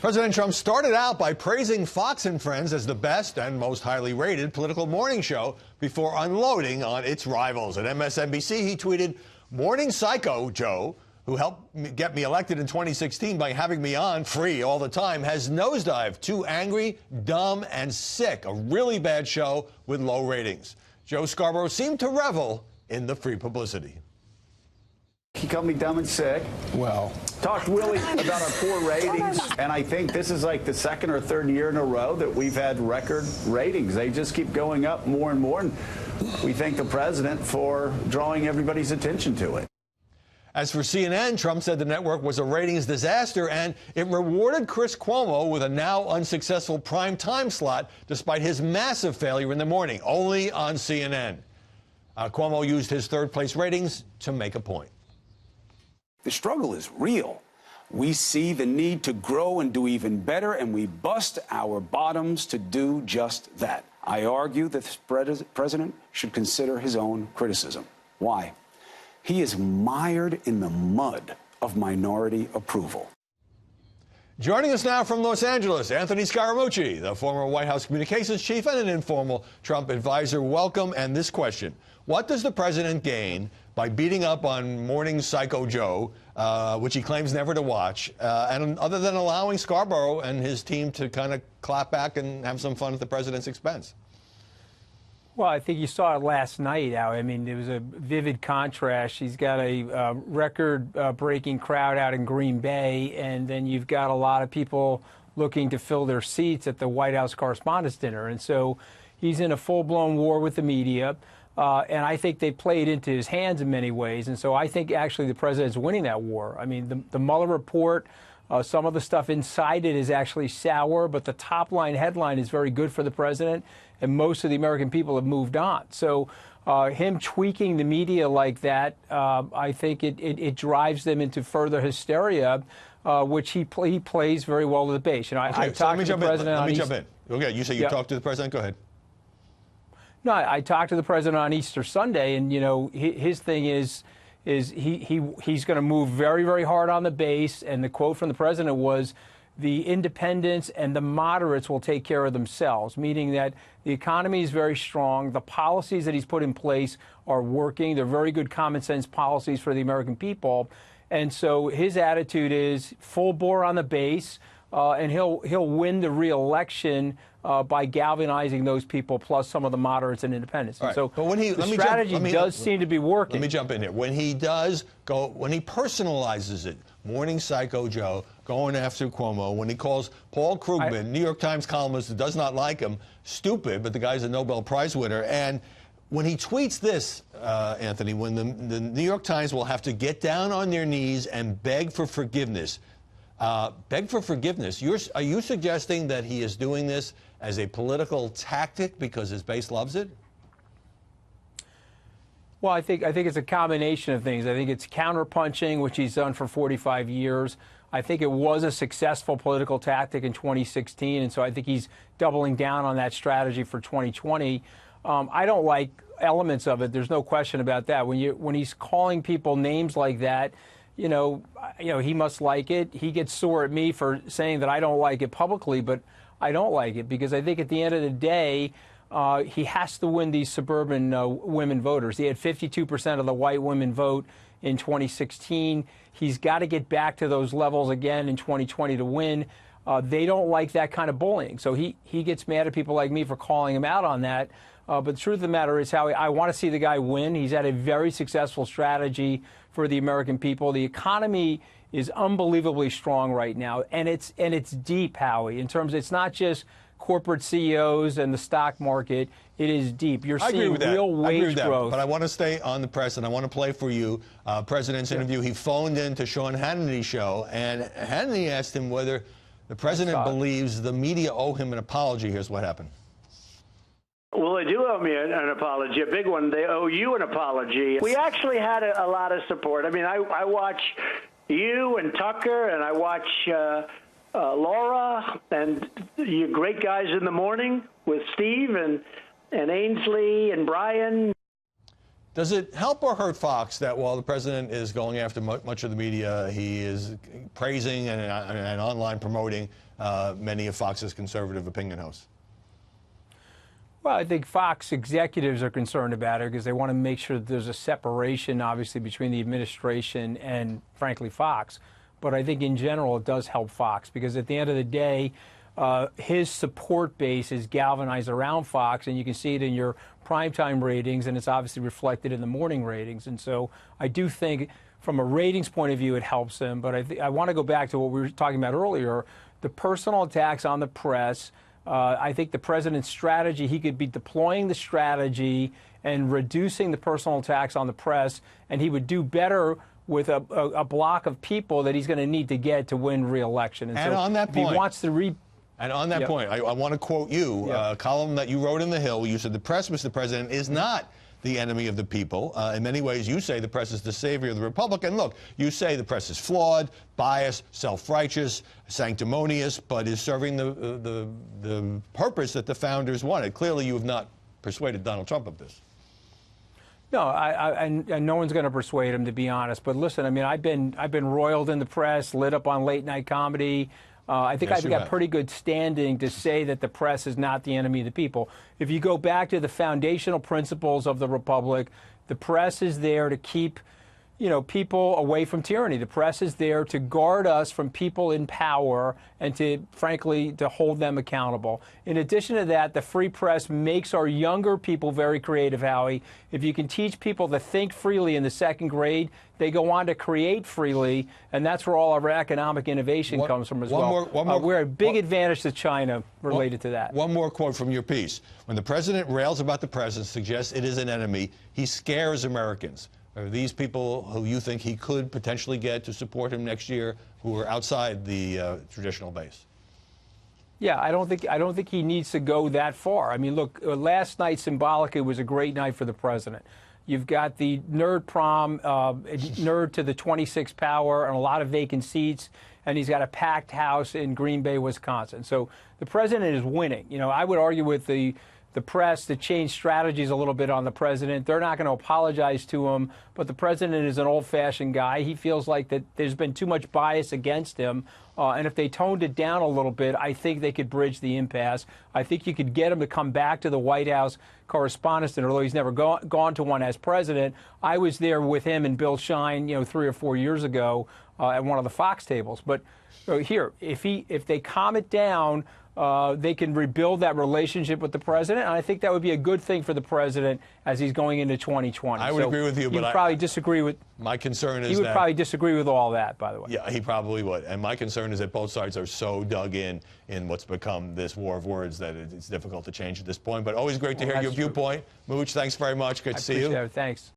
President Trump started out by praising Fox and Friends as the best and most highly rated political morning show before unloading on its rivals. At MSNBC, he tweeted, "Morning Psycho Joe, who helped get me elected in 2016 by having me on free all the time, has nosedived. Too angry, dumb, and sick. A really bad show with low ratings." Joe Scarborough seemed to revel in the free publicity. He called me dumb and sick. Well, talked really about our poor ratings, and I think this is like the second or third year in a row that we've had record ratings. They just keep going up more and more, and we thank the president for drawing everybody's attention to it. As for CNN, Trump said the network was a ratings disaster, and it rewarded Chris Cuomo with a now unsuccessful prime time slot, despite his massive failure in the morning, only on CNN. Cuomo used his third-place ratings to make a point. the struggle is real. We see the need to grow and do even better, and we bust our bottoms to do just that. I argue that the president should consider his own criticism. Why? He is mired in the mud of minority approval. Joining us now from Los Angeles, Anthony Scaramucci, the former White House communications chief and an informal Trump advisor. Welcome. And this question: what does the president gain by beating up on Morning Psycho Joe, which he claims never to watch, and other than allowing Scarborough and his team to kind of clap back and have some fun at the president's expense? Well, I think you saw it last night, Howie. I mean, there was a vivid contrast. He's got a record-breaking crowd out in Green Bay, and then you've got a lot of people looking to fill their seats at the White House Correspondents' Dinner. And so he's in a full-blown war with the media, and I think they played into his hands in many ways. And so I think actually the president's winning that war. I mean, the Mueller report, some of the stuff inside it is actually sour, but the top-line headline is very good for the president, and most of the American people have moved on. So him tweaking the media like that, I think it drives them into further hysteria, which he plays very well to the base. You know, okay, I talked to the president. Let me jump in. Okay, you say you talked to the president. Go ahead. No, I talked to the president on Easter Sunday, and you know, his thing is he's going to move very, very hard on the base. And the quote from the president was, "The independents and the moderates will take care of themselves," meaning that the economy is very strong. The policies that he's put in place are working. They're very good common sense policies for the American people. And so his attitude is full bore on the base, and he'll win the re-election by galvanizing those people, plus some of the moderates and independents. Right. So but the strategy does seem to be working. Let me jump in here. When he personalizes it, Morning Psycho Joe going after Cuomo, when he calls Paul Krugman, New York Times columnist who does not like him, stupid, but the guy's a Nobel Prize winner, and when he tweets this, Anthony, when the New York Times will have to get down on their knees and beg for forgiveness. Beg for forgiveness. Are you suggesting that he is doing this as a political tactic because his base loves it? Well, I think it's a combination of things. I think it's counterpunching, which he's done for 45 years. I think it was a successful political tactic in 2016, and so I think he's doubling down on that strategy for 2020. I don't like elements of it. There's no question about that. When he's calling people names like that, you know, he must like it. He gets sore at me for saying that I don't like it publicly, but I don't like it because I think at the end of the day, he has to win these suburban women voters. He had 52% of the white women vote in 2016. He's got to get back to those levels again in 2020 to win. They don't like that kind of bullying. So he gets mad at people like me for calling him out on that. But the truth of the matter is, Howie, I want to see the guy win. He's had a very successful strategy for the American people. The economy is unbelievably strong right now, and it's deep, Howie, in terms it's not just corporate CEOs and the stock market. It is deep. You're seeing real wage growth. But I want to stay on the press, and I want to play for you President's interview. He phoned in to Sean Hannity's show, and Hannity asked him whether the president believes the media owe him an apology. Here's what happened. Well, they do owe me an apology, a big one. They owe you an apology. We actually had a lot of support. I mean, I watch you and Tucker, and I watch Laura, and you great guys in the morning with Steve and Ainsley and Brian. Does it help or hurt Fox that while the president is going after much of the media, he is praising and online promoting many of Fox's conservative opinion hosts? Well, I think Fox executives are concerned about it because they want to make sure that there's a separation, obviously, between the administration and, frankly, Fox. But I think in general it does help Fox because at the end of the day, his support base is galvanized around Fox, and you can see it in your primetime ratings, and it's obviously reflected in the morning ratings. And so I do think from a ratings point of view it helps him. But I want to go back to what we were talking about earlier, the personal attacks on the press. I think the president's strategy, he could be deploying the strategy and reducing the personal attacks on the press, and he would do better with a block of people that he's going to need to get to win re-election. And so on that point, if he wants to And on that point, I want to quote you, a column that you wrote in The Hill. You said the press, Mr. President, is not the enemy of the people. In many ways, you say the press is the savior of the republic. And look, you say the press is flawed, biased, self-righteous, sanctimonious, but is serving the purpose that the founders wanted. Clearly, you have not persuaded Donald Trump of this. No, and no one's going to persuade him, to be honest. But listen, I mean, I've been roiled in the press, lit up on late night comedy. I think I've got pretty good standing to say that the press is not the enemy of the people. If you go back to the foundational principles of the republic, the press is there to keep, people away from tyranny. The press is there to guard us from people in power and to, frankly, to hold them accountable. In addition to that, the free press makes our younger people very creative, Howie. If you can teach people to think freely in the second grade, they go on to create freely, and that's where all of our economic innovation comes from as well. We're a big advantage to China related to that. One more quote from your piece. When the president rails about the press and suggests it is an enemy, he scares Americans. Are these people who you think he could potentially get to support him next year who are outside the traditional base? Yeah, I don't think he needs to go that far. I mean, look, last night symbolically was a great night for the president. You've got the nerd prom, nerd to the 26th power, and a lot of vacant seats, and he's got a packed house in Green Bay, Wisconsin. So the president is winning. I would argue with the press to change strategies a little bit on the president. They're not going to apologize to him, but the president is an old-fashioned guy. He feels like that there's been too much bias against him, and if they toned it down a little bit, I think they could bridge the impasse. I think you could get him to come back to the White House Correspondents' Dinner, although he's never gone to one as president. I was there with him and Bill Shine, 3 or 4 years ago at one of the Fox tables. But here, if they calm it down, they can rebuild that relationship with the president, and I think that would be a good thing for the president as he's going into 2020. I would agree with you, but I probably disagree with. My concern is he would probably disagree with all that, by the way. Yeah, he probably would. And my concern is that both sides are so dug in what's become this war of words that it's difficult to change at this point. But always great to hear your viewpoint. Mooch, thanks very much. Great to see you. Appreciate it. Thanks.